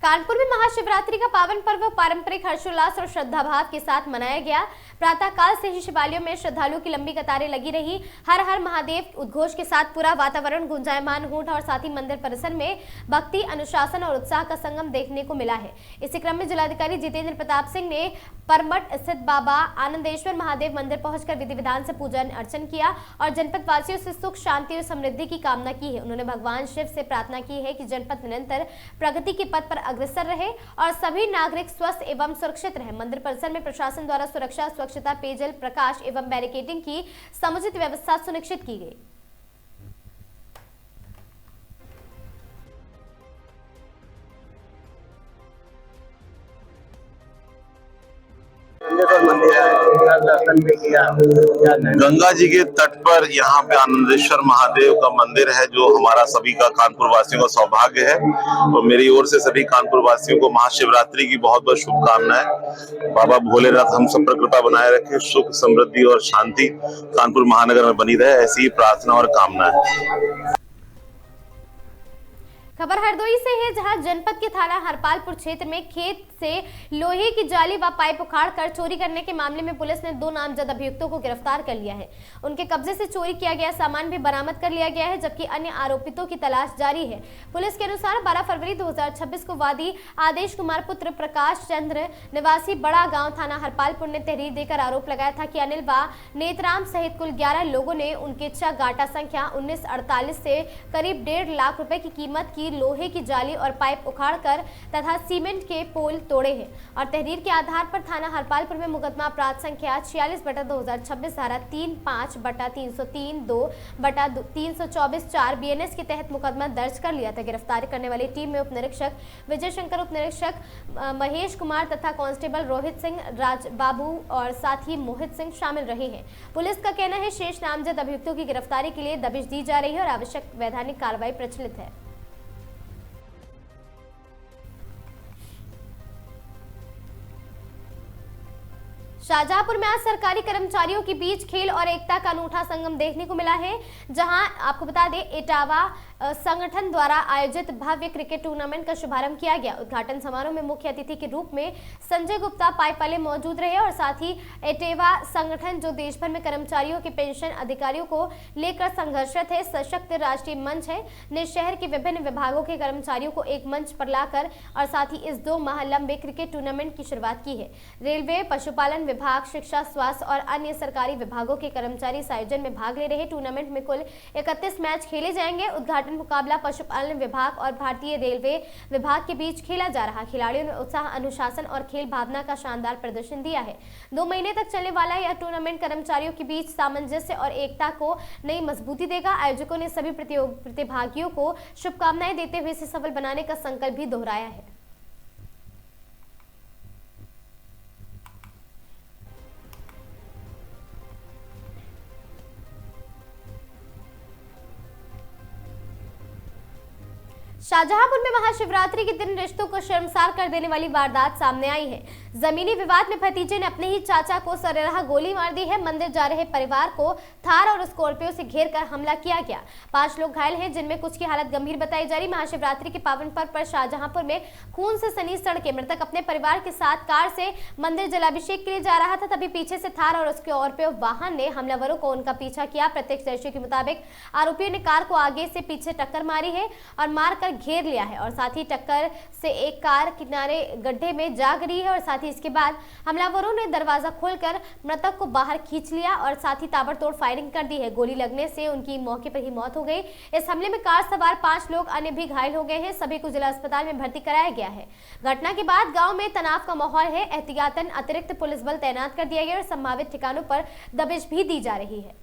कानपुर में महाशिवरात्रि का पावन पर्व पारंपरिक हर्षोल्लास और श्रद्धाभाव के साथ मनाया गया। प्रातःकाल से ही शिवालयों में श्रद्धालुओं की लंबी कतारें लगी रही। हर हर महादेव उद्घोष के साथ पूरा वातावरण गुंजायमान हो और साथ ही मंदिर परिसर में भक्ति, अनुशासन और उत्साह का संगम देखने को मिला है। इसी क्रम में जिलाधिकारी जितेंद्र प्रताप सिंह ने परमठ स्थित बाबा आनंदेश्वर महादेव मंदिर पहुंचकर विधि विधान से पूजन अर्चन किया और जनपद वासियों से सुख, शांति और समृद्धि की कामना की है। उन्होंने भगवान शिव से प्रार्थना की है कि जनपद निरंतर प्रगति के पथ पर अग्रसर रहे और सभी नागरिक स्वस्थ एवं सुरक्षित रहे। मंदिर परिसर में प्रशासन द्वारा सुरक्षा, स्वच्छता, पेयजल, प्रकाश एवं बैरिकेडिंग की समुचित व्यवस्था सुनिश्चित की गई। गंगा जी के तट पर यहाँ पे आनंदेश्वर महादेव का मंदिर है, जो हमारा सभी का, कानपुर वासियों का सौभाग्य है। और मेरी ओर से सभी कानपुर वासियों को महाशिवरात्रि की बहुत बहुत शुभकामनाएं। बाबा भोलेनाथ हम सब पर कृपा बनाए रखे, सुख, समृद्धि और शांति कानपुर महानगर में बनी रहे, ऐसी ही प्रार्थना और कामना है। खबर हरदोई से है, जहां जनपद के थाना हरपालपुर क्षेत्र में खेत से लोहे की जाली व पाइप उखाड़कर चोरी करने के मामले में पुलिस ने 2 नामजद अभियुक्तों को गिरफ्तार कर लिया है। उनके कब्जे से चोरी किया गया सामान भी बरामद कर लिया गया है, जबकि अन्य आरोपितों की तलाश जारी है। पुलिस के अनुसार 12 फरवरी 2026 को वादी आदेश कुमार पुत्र प्रकाश चंद्र निवासी बड़ा गांव थाना हरपालपुर ने तहरीर देकर आरोप लगाया था कि अनिल व नेतराम सहित कुल 11 लोगों ने उनके गाटा संख्या 1948 से करीब 1.5 लाख रुपए की कीमत की लोहे की जाली और पाइप उखाड़कर तथा सीमेंट के पोल तोड़े हैं। और तहरीर के आधार पर थाना हरपालपुर में मुकदमा अपराध संख्या 46/2026 धारा 35/303(2)/324(4) BNS के तहत मुकदमा दर्ज कर लिया था। गिरफ्तार करने वाली टीम में उप निरीक्षक विजय शंकर, उप निरीक्षक महेश कुमार तथा कांस्टेबल रोहित सिंह, राज बाबू और साथ ही मोहित सिंह शामिल रहे हैं। पुलिस का कहना है शेष नामजद अभियुक्तों की गिरफ्तारी के लिए दबिश दी जा रही है और आवश्यक वैधानिक कार्रवाई प्रचलित है। शाहजहांपुर में आज सरकारी कर्मचारियों के बीच खेल और एकता का अनूठा संगम देखने को मिला है, जहां आपको बता दें इटावा संगठन द्वारा आयोजित भव्य क्रिकेट टूर्नामेंट का शुभारंभ किया गया। उद्घाटन समारोह में मुख्य अतिथि के रूप में संजय गुप्ता पाइप वाले मौजूद रहे और साथ ही एटेवा संगठन, जो देश भर में कर्मचारियों के पेंशन अधिकारियों को लेकर संघर्षरत है, सशक्त राष्ट्रीय मंच है, ने शहर के विभिन्न विभागों के कर्मचारियों को एक मंच पर लाकर और साथ ही इस 2 माह लंबे क्रिकेट टूर्नामेंट की शुरुआत की है। रेलवे, पशुपालन विभाग, शिक्षा, स्वास्थ्य और अन्य सरकारी विभागों के कर्मचारी इस आयोजन में भाग ले रहे। टूर्नामेंट में कुल 31 मैच खेले जाएंगे। उद्घाटन मुकाबला पशुपालन विभाग और भारतीय रेलवे विभाग के बीच खेला जा रहा। खिलाड़ियों ने उत्साह, अनुशासन और खेल भावना का शानदार प्रदर्शन दिया है। 2 महीने तक चलने वाला यह टूर्नामेंट कर्मचारियों के बीच सामंजस्य और एकता को नई मजबूती देगा। आयोजकों ने सभी प्रतिभागियों को शुभकामनाएं देते हुए इसे सफल बनाने का संकल्प भी दोहराया है। शाहजहांपुर में महाशिवरात्रि के दिन रिश्तों को शर्मसार कर देने वाली वारदात सामने आई है। जमीनी विवाद में भतीजे ने अपने ही चाचा को सरेराह गोली मार दी है। मंदिर जा रहे परिवार को थार और स्कॉर्पियो से घेरकर हमला किया गया। 5 लोग घायल हैं, जिनमें कुछ की हालत गंभीर बताई जा रही। महाशिवरात्रि के पावन पर्व पर शाहजहांपुर में खून से सनी सड़कें। मृतक अपने परिवार के साथ कार से मंदिर जलाभिषेक के लिए जा रहा था, तभी पीछे से थार और स्कॉर्पियो वाहन ने हमलावरों को उनका पीछा किया। प्रत्यक्षदर्शियों के मुताबिक आरोपियों ने कार को आगे से पीछे टक्कर मारी है और मारकर घेर लिया है और साथ ही टक्कर से एक कार किनारे गड्ढे में जा गिरी है और साथ ही इसके बाद हमलावरों ने दरवाजा खोलकर मृतक को बाहर खींच लिया और साथ ही ताबड़तोड़ फायरिंग कर दी है। गोली लगने से उनकी मौके पर ही मौत हो गई। इस हमले में कार सवार 5 लोग अन्य भी घायल हो गए हैं। सभी को जिला अस्पताल में भर्ती कराया गया है। घटना के बाद गाँव में तनाव का माहौल है। एहतियातन अतिरिक्त पुलिस बल तैनात कर दिया गया और संभावित ठिकानों पर दबिश भी दी जा रही है।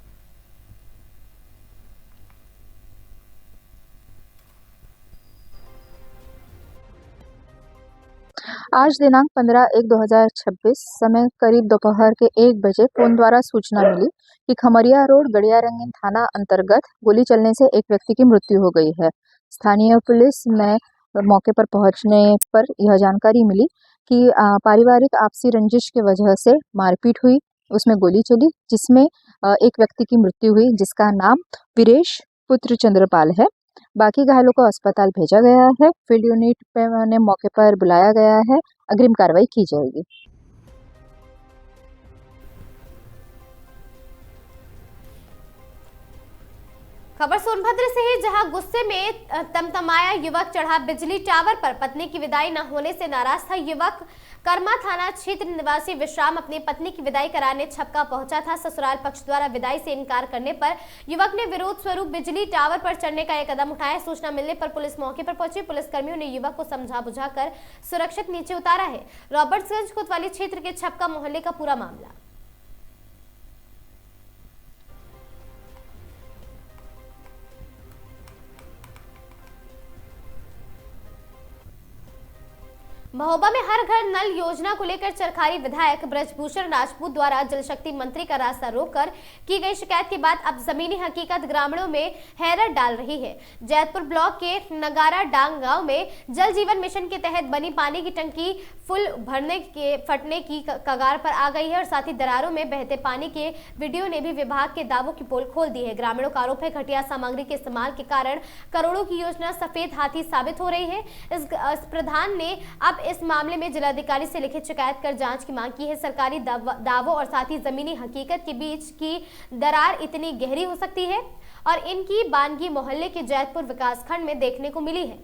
आज दिनांक 15/1/2026 समय करीब दोपहर के 1 बजे फोन द्वारा सूचना मिली कि खमरिया रोड गड़िया रंगीन थाना अंतर्गत गोली चलने से एक व्यक्ति की मृत्यु हो गई है। स्थानीय पुलिस में मौके पर पहुंचने पर यह जानकारी मिली कि पारिवारिक आपसी रंजिश की वजह से मारपीट हुई, उसमें गोली चली जिसमें एक व्यक्ति की मृत्यु हुई जिसका नाम वीरेश पुत्र चंद्रपाल है। बाकी घायलों को अस्पताल भेजा गया है। फील्ड यूनिट पे ने मौके पर बुलाया गया है। अग्रिम कार्रवाई की जाएगी। खबर सोनभद्र से है, जहां गुस्से में तमतमाया युवक चढ़ा बिजली टावर पर। पत्नी की विदाई न होने से नाराज था युवक। कर्मा थाना क्षेत्र निवासी विश्राम अपनी पत्नी की विदाई कराने छपका पहुंचा था। ससुराल पक्ष द्वारा विदाई से इनकार करने पर युवक ने विरोध स्वरूप बिजली टावर पर चढ़ने का एक कदम उठाया। सूचना मिलने पर पुलिस मौके पर पहुंची। पुलिसकर्मियों ने युवक को समझा बुझाकर सुरक्षित नीचे उतारा है। रॉबर्ट्सगंज कोतवाली क्षेत्र के छपका मोहल्ले का पूरा मामला। महोबा में हर घर नल योजना को लेकर चरखारी विधायक ब्रजभूषण राजपूत द्वारा जल शक्ति मंत्री का रास्ता रोककर की गई शिकायत के बाद अब जमीनी हकीकत ग्रामीणों में हैरत डाल रही है। जैतपुर ब्लॉक के नगारा डांग गांव में जल जीवन मिशन के तहत बनी पानी की टंकी फुल फटने की कगार पर आ गई है और साथ ही दरारों में बहते पानी के वीडियो ने भी विभाग के दावों की पोल खोल दी है। ग्रामीणों का आरोप है घटिया सामग्री के इस्तेमाल के कारण करोड़ों की योजना सफेद हाथी साबित हो रही है। इस प्रधान ने अब इस मामले में जिलाधिकारी से लिखित शिकायत कर जांच की मांग की है। सरकारी दावों और साथ ही जमीनी हकीकत के बीच की दरार इतनी गहरी हो सकती है और इनकी बानगी मोहल्ले के जैतपुर विकासखंड में देखने को मिली है,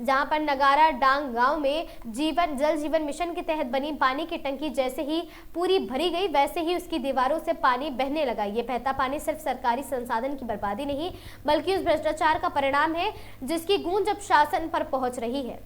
जहां पर नगारा डांग गांव में जल जीवन मिशन के तहत बनी पानी की टंकी जैसे ही पूरी भरी गई वैसे ही उसकी दीवारों से पानी बहने लगा। ये बहता पानी सिर्फ सरकारी संसाधन की बर्बादी नहीं बल्कि उस भ्रष्टाचार का परिणाम है जिसकी गूंज अब शासन पर पहुंच रही है।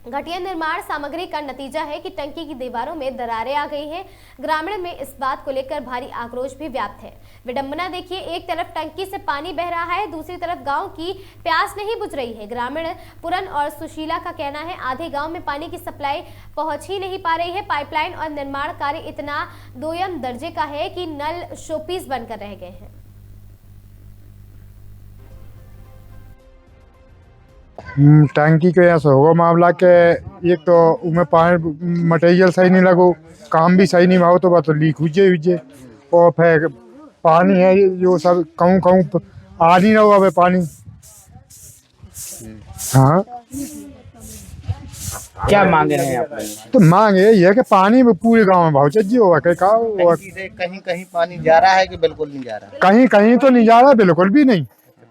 घटिया निर्माण सामग्री का नतीजा है कि टंकी की दीवारों में दरारें आ गई हैं। ग्रामीण में इस बात को लेकर भारी आक्रोश भी व्याप्त है। विडंबना देखिए, एक तरफ टंकी से पानी बह रहा है, दूसरी तरफ गांव की प्यास नहीं बुझ रही है। ग्रामीण पुरन और सुशीला का कहना है आधे गांव में पानी की सप्लाई पहुंच ही नहीं पा रही है। पाइपलाइन और निर्माण कार्य इतना दोयम दर्जे का है कि नल शोपीस बनकर रह गए हैं। टंकी के ऐसा होगा मामला के एक तो उसमें पानी मटेरियल सही नहीं लगो, काम भी सही नहीं भाव तो बात तो लीक हुए और फिर पानी है जो सब कहूँ आ नहीं रहा अब पानी। हाँ, क्या मांगे हैं आप? तो मांग यही है कि पानी पूरे गांव में भाव चाहिए होगा। कहीं कहीं पानी जा रहा है कि बिल्कुल नहीं जा रहा? कहीं कहीं तो नहीं जा रहा, बिल्कुल भी नहीं।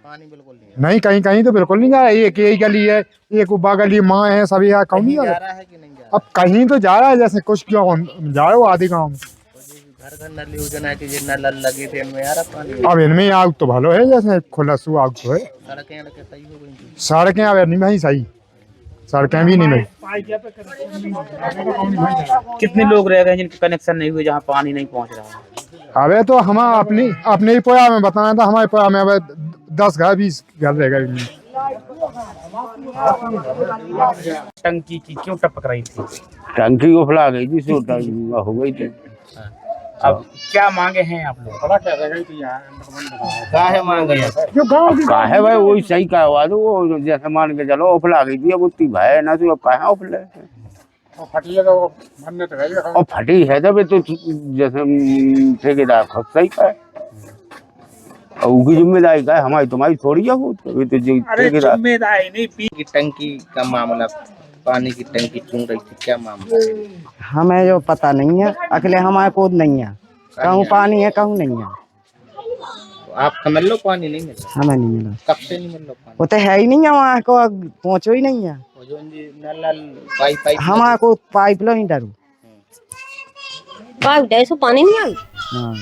पानी बिल्कुल नहीं, कहीं कहीं तो बिल्कुल नहीं जा रहा है। एक यही गली है, एक उबा गली माँ है, सभी यहाँ कहीं नहीं जा रहा है कि नहीं जा रहा? अब कहीं तो जा रहा है, जैसे कुछ क्यों जा रहा है वो आधे गाँव में। घर घर नल योजना के जो नल लगे थे इनमें आ रहा पानी? अब इनमें आग तो भलो है, जैसे खुला सु आग तो है। सड़कें सही हो गई? सड़कें अब नहीं भाई सही, सड़कें भी नहीं भाई। कितने लोग रह गए जिनके कनेक्शन नहीं हुए, जहाँ पानी नहीं पहुँच रहा है? अबे तो हम अपने ही पोया में बताया था, हमारे पोया में अब 10 घर 20 घर रह गए। टंकी की क्यों टपक रही थी? टंकी को फैला गई थी, हो गई थी। अब क्या मांगे हैं आप लोग? काहे मांगे हैं? काहे भाई वही सही करवा दो, वो जैसे मान के चलो उफला गई थी, अब उतनी भाई ना तो अब कहाँ उफले और फटी है तब तो जैसे ठेकेदार खुद सही का है और उनकी जिम्मेदारी का है, हमारी तुम्हारी थोड़ी है वो तो जिम्मेदारी नहीं। पी की टंकी का मामला, पानी की टंकी चुन रही थी, क्या मामला? हमें जो पता नहीं है, अकेले हमारे पोद नहीं है, कहूँ पानी है कहूँ नहीं है। आपका मिल लो पानी नहीं मिल रहा? हमें नहीं मिला। कब से नहीं मिल लो पानी? वो तो है ही नहीं है, वहाँ को पहुँचो ही नहीं है। वो जो नल पाइप हमारे को पाइप लो ही डरू पानी नहीं आई। हाँ।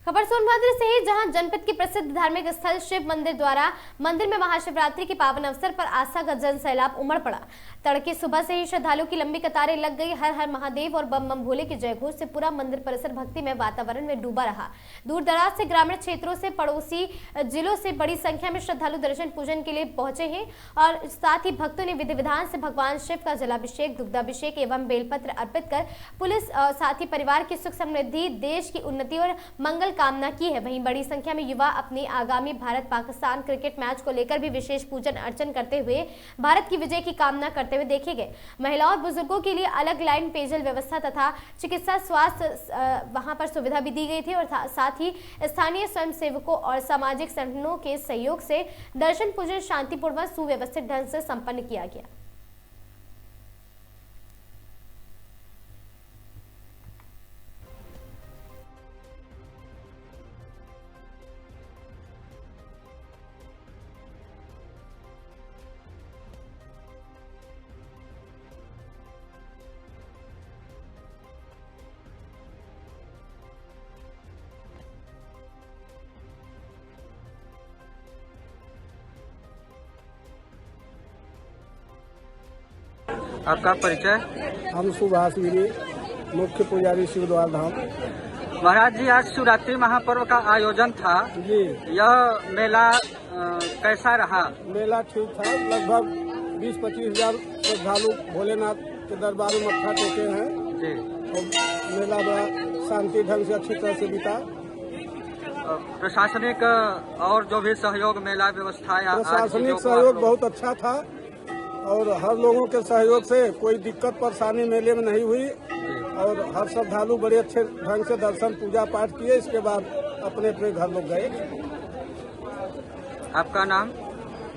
खबर सोनभद्र से है, जहां जनपद के प्रसिद्ध धार्मिक स्थल शिव मंदिर द्वारा मंदिर में महाशिवरात्रि के पावन अवसर पर आस्था का जन सैलाब उमड़ पड़ा। तड़के सुबह से ही श्रद्धालुओं की लंबी कतारें लग गई। हर हर महादेव और बम बम भोले के जयघोष से पूरा मंदिर परिसर भक्तिमय वातावरण में डूबा रहा। दूर दराज से ग्रामीण क्षेत्रों से पड़ोसी जिलों से बड़ी संख्या में श्रद्धालु दर्शन पूजन के लिए पहुंचे हैं और साथ ही भक्तों ने विधि विधान से भगवान शिव का जलाभिषेक, दुग्धाभिषेक एवं बेलपत्र अर्पित कर पुलिस साथ ही परिवार की सुख समृद्धि, देश की उन्नति और मंगल कामना की है। वहीं बड़ी संख्या में युवा अपनी आगामी भारत पाकिस्तान क्रिकेट मैच को लेकर भी विशेष पूजन अर्चन करते हुए भारत की विजय की कामना करते हुए देखे गए। महिलाओं और बुजुर्गों के लिए अलग लाइन, पेयजल व्यवस्था तथा चिकित्सा स्वास्थ्य वहां पर सुविधा भी दी गई थी और साथ ही स्थानीय स्वयंसेवकों और सामाजिक संगठनों के सहयोग से दर्शन पूजन शांतिपूर्वक सुव्यवस्थित ढंग से संपन्न किया गया। आपका परिचय? हम सुभाष गिरी, मुख्य पुजारी शिवद्वार धाम। महाराज जी, आज शिवरात्रि महापर्व का आयोजन था जी। यह मेला कैसा रहा? मेला ठीक था। लगभग 20-25 हजार श्रद्धालु भोलेनाथ के दरबार में मत्था टेके हैं जी। और मेला बड़ा शांति ढंग से अच्छी तरह से बीता। प्रशासनिक और जो भी सहयोग, मेला व्यवस्था या प्रशासनिक सहयोग बहुत अच्छा था और हर लोगों के सहयोग से कोई दिक्कत परेशानी मेले में नहीं हुई और हर श्रद्धालु बड़े अच्छे ढंग से दर्शन पूजा पाठ किए। इसके बाद अपने अपने घर लोग गए। आपका नाम?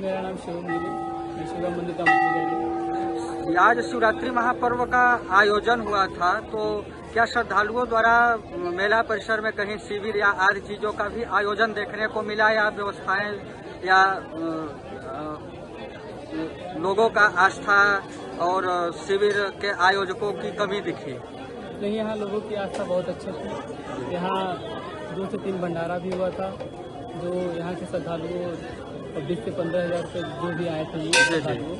मेरा नाम शिवम गिरी, शिव मंदिर का पुजारी। आज शिवरात्रि महापर्व का आयोजन हुआ था, तो क्या श्रद्धालुओं द्वारा मेला परिसर में कहीं शिविर या आदि चीजों का भी आयोजन देखने को मिला या व्यवस्थाएं या लोगों का आस्था और शिविर के आयोजकों की कमी दिखी? नहीं, यहाँ लोगों की आस्था बहुत अच्छी थी। यहाँ 2 से 3 भंडारा भी हुआ था। जो यहाँ के श्रद्धालुओं 20 से 15 हजार से जो भी आए थे श्रद्धालुओं,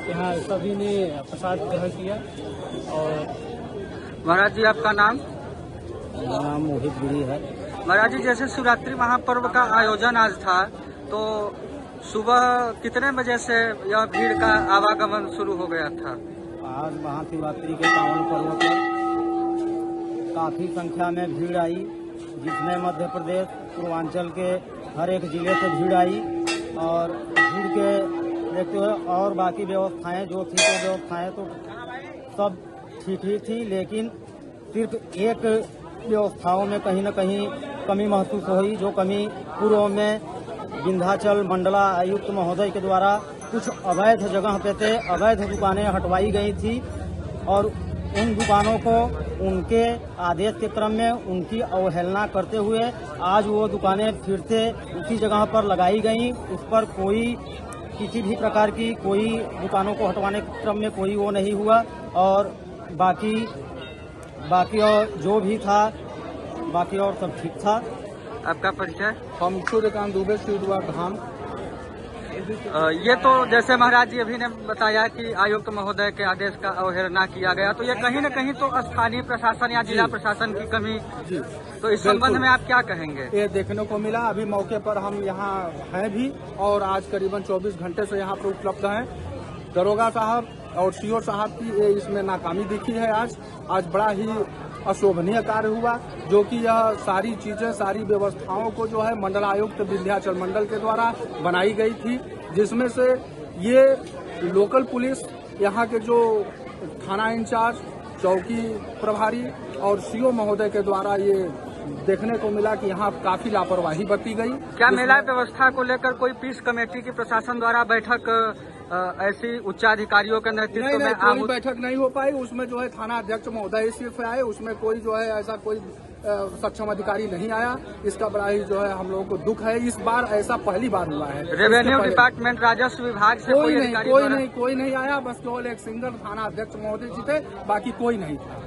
यहाँ सभी ने प्रसाद ग्रहण किया। और महाराज जी, आपका नाम? मेरा नाम मोहित गिरी है। महाराज जी, जैसे शिवरात्रि महापर्व का आयोजन आज था, तो सुबह कितने बजे से यह भीड़ का आवागमन शुरू हो गया था? आज महाशिवरात्रि के पावन पर्व पर काफी संख्या में भीड़ आई, जिसमें मध्य प्रदेश पूर्वांचल के हर एक जिले से भीड़ आई और भीड़ के देखते हुए और बाकी व्यवस्थाएं जो थी तो व्यवस्थाएं तो सब ठीक ही थी, लेकिन सिर्फ एक व्यवस्थाओं में कहीं न कहीं कमी महसूस हुई। जो कमी पूर्व में विंध्याचल मंडला आयुक्त महोदय के द्वारा कुछ अवैध जगह पे थे, अवैध दुकानें हटवाई गई थी और उन दुकानों को उनके आदेश के क्रम में उनकी अवहेलना करते हुए आज वो दुकानें फिर से उसी जगह पर लगाई गई। उस पर कोई किसी भी प्रकार की कोई दुकानों को हटवाने के क्रम में कोई वो नहीं हुआ और बाकी और जो भी था बाकी और सब ठीक था। आपका परिचय? हम सूर्यकांत दुबे, शिवद्वार धाम। ये तो जैसे महाराज जी अभी ने बताया कि आयुक्त महोदय के आदेश का अवहेलना किया गया, तो ये कहीं न कहीं तो स्थानीय प्रशासन या जिला प्रशासन की कमी जी। तो इस संबंध में आप क्या कहेंगे? ये देखने को मिला। अभी मौके पर हम यहाँ हैं भी और आज करीबन 24 घंटे से यहाँ पर उपलब्ध हैं। दरोगा साहब और सीओ साहब की ये इसमें नाकामी दिखी है। आज बड़ा ही अशोभनीय कार्य हुआ, जो कि यह सारी चीजें, सारी व्यवस्थाओं को जो है मंडलायुक्त विंध्याचल मंडल के द्वारा बनाई गई थी, जिसमें से ये लोकल पुलिस, यहाँ के जो थाना इंचार्ज, चौकी प्रभारी और सीओ महोदय के द्वारा ये देखने को मिला कि यहाँ काफी लापरवाही बरती गई। क्या मेला व्यवस्था को लेकर कोई पीस कमेटी की प्रशासन द्वारा बैठक ऐसी उच्चाधिकारियों के नेतृत्व में कोई बैठक नहीं हो पाई। उसमें जो है थाना अध्यक्ष महोदय सिर्फ आए, उसमें कोई जो है ऐसा कोई सक्षम अधिकारी नहीं आया। इसका बड़ा ही जो है हम लोगों को दुख है। इस बार ऐसा पहली बार हुआ है। रेवेन्यू डिपार्टमेंट, राजस्व विभाग से कोई नहीं आया। बस केवल एक सिंगल थाना अध्यक्ष महोदय जी थे, बाकी कोई नहीं था।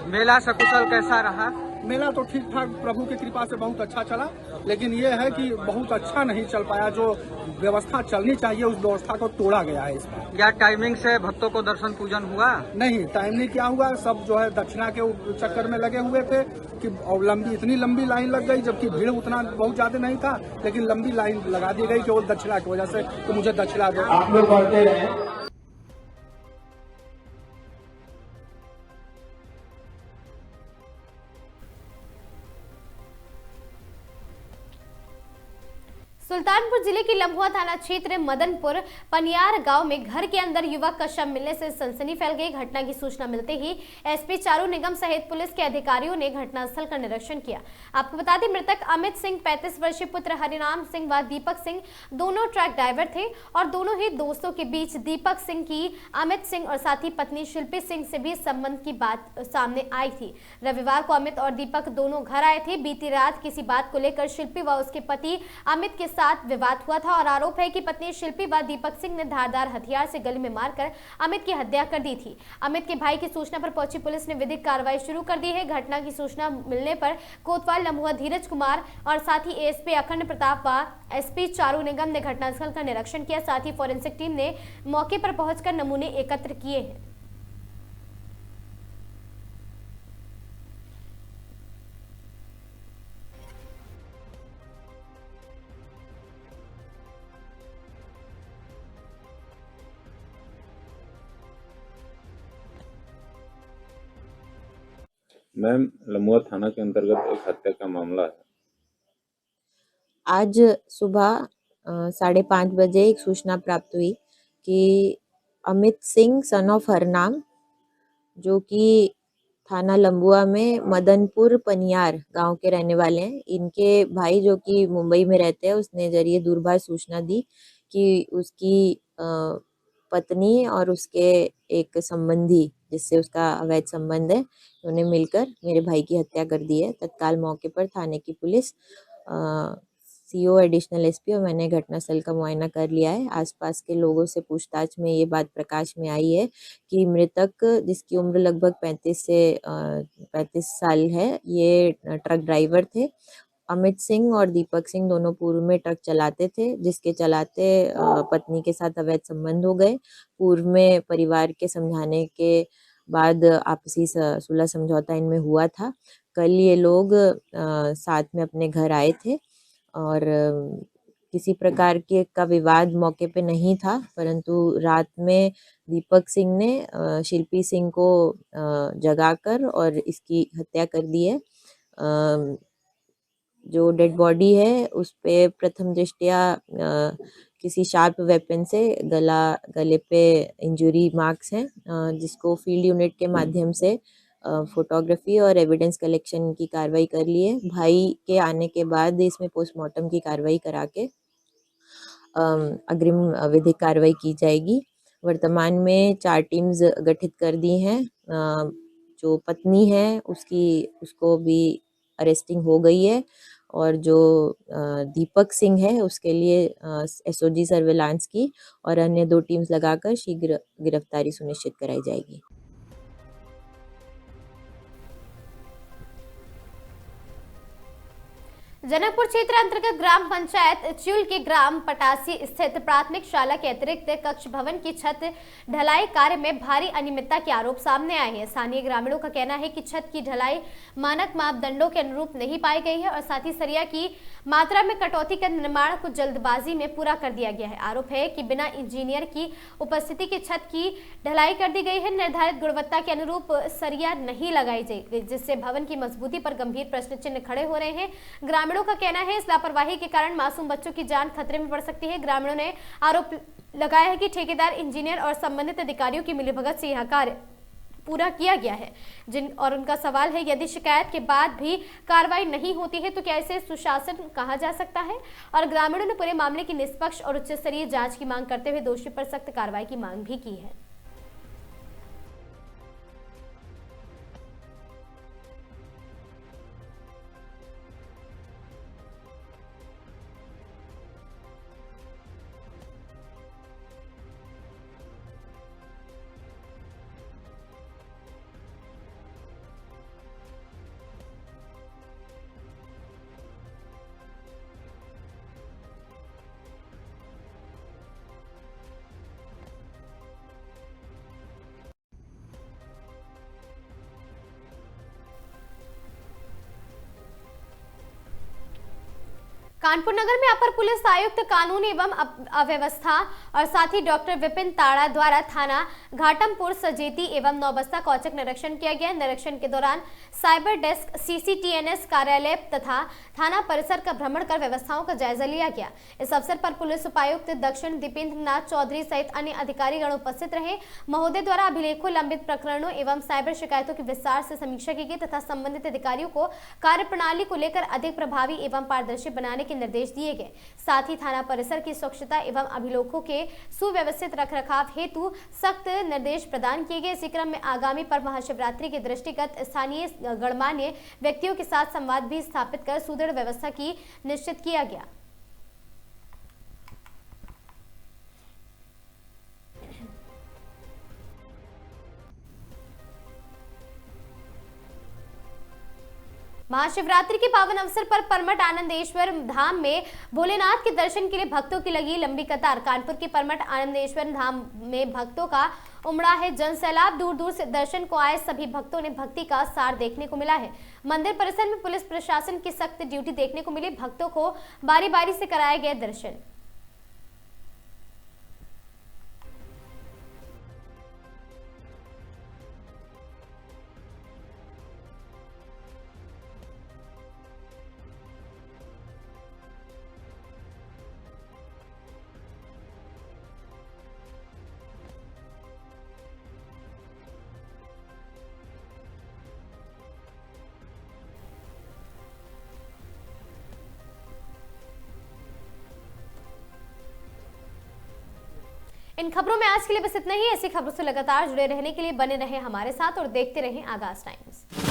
मेला सकुशल कैसा रहा? मेला तो ठीक ठाक प्रभु की कृपा से बहुत अच्छा चला, लेकिन ये है कि बहुत अच्छा नहीं चल पाया। जो व्यवस्था चलनी चाहिए उस व्यवस्था को तोड़ा गया है इसमें। क्या टाइमिंग से भक्तों को दर्शन पूजन हुआ? नहीं, टाइमिंग क्या हुआ, सब जो है दक्षिणा के चक्कर में लगे हुए थे कि और इतनी लंबी लाइन लग गई, जबकि भीड़ उतना बहुत ज्यादा नहीं था, लेकिन लंबी लाइन लगा दी गई केवल दक्षिणा की वजह से। तो मुझे दक्षिणा दो। आप लोग बढ़ते रहे। सुल्तानपुर जिले के लम्हुआ थाना क्षेत्र मदनपुर पनियार गांव में घर के अंदर युवक का शव मिलने से सनसनी फैल गई। घटना की सूचना मिलते ही एसपी चारू निगम सहित पुलिस के अधिकारियों ने घटनास्थल का निरीक्षण किया। आपको बता दें, मृतक अमित सिंह 35 वर्षीय पुत्र हरिनाम सिंह व दीपक सिंह दोनों ट्रक ड्राइवर थे और दोनों ही दोस्तों के बीच दीपक सिंह की अमित सिंह और साथी पत्नी शिल्पी सिंह से भी संबंध की बात सामने आई थी। रविवार को अमित और दीपक दोनों घर आए थे। बीती रात किसी बात को लेकर शिल्पी व उसके पति अमित के साथ विवाद हुआ था और आरोप है कि पत्नी शिल्पी व दीपक सिंह ने धारदार हथियार से गले में मारकर अमित की हत्या कर दी थी। अमित के भाई की सूचना पर पहुंची पुलिस ने विधिक कार्रवाई शुरू कर दी है। घटना की सूचना मिलने पर कोतवाल लम्हुआ धीरज कुमार और साथ ही एएसपी अखंड प्रताप व एसपी चारू निगम ने घटनास्थल का निरीक्षण किया। साथ ही फॉरेंसिक टीम ने मौके पर पहुंचकर नमूने एकत्र किए हैं। मैम, लम्हुआ थाना के अंतर्गत एक हत्या का मामला है। आज सुबह 5:30 बजे एक सूचना प्राप्त हुई कि अमित सिंह सन ऑफ हरनाम, जो कि थाना लम्बुआ में मदनपुर पनियार गांव के रहने वाले हैं, इनके भाई जो कि मुंबई में रहते हैं, उसने जरिए दूरभाष सूचना दी कि उसकी पत्नी और उसके एक संबंधी जिससे उसका अवैध संबंध है, उन्होंने मिलकर मेरे भाई की हत्या कर दी है। तत्काल मौके पर थाने की पुलिस, सीओ, एडिशनल एसपी और मैंने घटनास्थल का मुआयना कर लिया है। आसपास के लोगों से पूछताछ में ये बात प्रकाश में आई है कि मृतक, जिसकी उम्र लगभग 35 साल है, ये ट्रक ड्राइवर थे। अमित सिंह और दीपक सिंह दोनों पूर्व में ट्रक चलाते थे, जिसके चलाते पत्नी के साथ अवैध संबंध हो गए। पूर्व में परिवार के समझाने के बाद आपसी सुलह समझौता इनमें हुआ था। कल ये लोग साथ में अपने घर आए थे और किसी प्रकार के का विवाद मौके पे नहीं था, परंतु रात में दीपक सिंह ने शिल्पी सिंह को जगाकर और इसकी हत्या कर दी है। जो डेड बॉडी है उस पे प्रथम दृष्टया किसी शार्प वेपन से गले पे इंजरी मार्क्स हैं, जिसको फील्ड यूनिट के माध्यम से फोटोग्राफी और एविडेंस कलेक्शन की कार्रवाई कर ली है। भाई के आने के बाद इसमें पोस्टमार्टम की कार्रवाई करा के अग्रिम विधिक कार्रवाई की जाएगी। वर्तमान में 4 टीम्स गठित कर दी हैं। जो पत्नी है उसको भी अरेस्टिंग हो गई है और जो दीपक सिंह है उसके लिए एसओजी सर्विलांस की और अन्य 2 टीम्स लगाकर शीघ्र गिरफ्तारी सुनिश्चित कराई जाएगी। जनकपुर क्षेत्र अंतर्गत ग्राम पंचायत च्यूल के ग्राम पटासी स्थित प्राथमिक शाला के अतिरिक्त कक्ष भवन की छत ढलाई कार्य में भारी अनियमितता के आरोप सामने आए हैं। स्थानीय ग्रामीणों का कहना है कि छत की ढलाई मानक मापदंडों के अनुरूप नहीं पाई गई है और साथ ही सरिया की मात्रा में कटौती कर निर्माण को जल्दबाजी में पूरा कर दिया गया है। आरोप है कि बिना इंजीनियर की उपस्थिति के छत की ढलाई कर दी गई है। निर्धारित गुणवत्ता के अनुरूप सरिया नहीं लगाई गई, जिससे भवन की मजबूती पर गंभीर प्रश्न चिन्ह खड़े हो रहे हैं। ग्रामीणों का कहना है इस लापरवाही के कारण मासूम बच्चों की जान खतरे में पड़ सकती है। ग्रामीणों ने आरोप लगाया है कि ठेकेदार, इंजीनियर और संबंधित अधिकारियों की मिलीभगत से यह कार्य पूरा किया गया है। और उनका सवाल है, यदि शिकायत के बाद भी कार्रवाई नहीं होती है तो क्या इसे सुशासन कहा जा सकता है? और ग्रामीणों ने पूरे मामले की निष्पक्ष और उच्च स्तरीय जांच की मांग करते हुए दोषी पर सख्त कार्रवाई की मांग भी की है। कानपुर नगर में अपर पुलिस आयुक्त कानून एवं अव्यवस्था और साथ ही डॉक्टर विपिन ताड़ा द्वारा थाना घाटमपुर सजेती एवं नौबस्ता का औचक निरीक्षण किया गया। निरीक्षण के दौरान साइबर डेस्क, CCTNS कार्यालय तथा थाना परिसर का भ्रमण कर व्यवस्थाओं का जायजा लिया गया। इस अवसर पर पुलिस उपायुक्त दक्षिण दीपेंद्र नाथ चौधरी सहित अन्य अधिकारीगण उपस्थित रहे। महोदय द्वारा अभिलेखों, लंबित प्रकरणों एवं साइबर शिकायतों की विस्तार से समीक्षा की गई तथा संबंधित अधिकारियों को कार्यप्रणाली को लेकर अधिक प्रभावी एवं पारदर्शी बनाने के निर्देश दिए गए। साथ ही थाना परिसर की स्वच्छता एवं अभिलेखों के सुव्यवस्थित रखरखाव हेतु सख्त निर्देश प्रदान किए गए। इसी क्रम में आगामी पर्व महाशिवरात्रि के दृष्टिगत स्थानीय गणमान्य व्यक्तियों के साथ संवाद भी स्थापित कर सुदृढ़ व्यवस्था की निश्चित किया गया। महाशिवरात्रि के पावन अवसर पर परमठ आनंदेश्वर धाम में भोलेनाथ के दर्शन के लिए भक्तों की लगी लंबी कतार। कानपुर के परमठ आनंदेश्वर धाम में भक्तों का उमड़ा है जन सैलाब। दूर दूर से दर्शन को आए सभी भक्तों ने भक्ति का सार देखने को मिला है। मंदिर परिसर में पुलिस प्रशासन की सख्त ड्यूटी देखने को मिली। भक्तों को बारी बारी से कराए गए दर्शन। इन खबरों में आज के लिए बस इतना ही। ऐसी खबरों से लगातार जुड़े रहने के लिए बने रहें हमारे साथ और देखते रहें आगाज टाइम्स।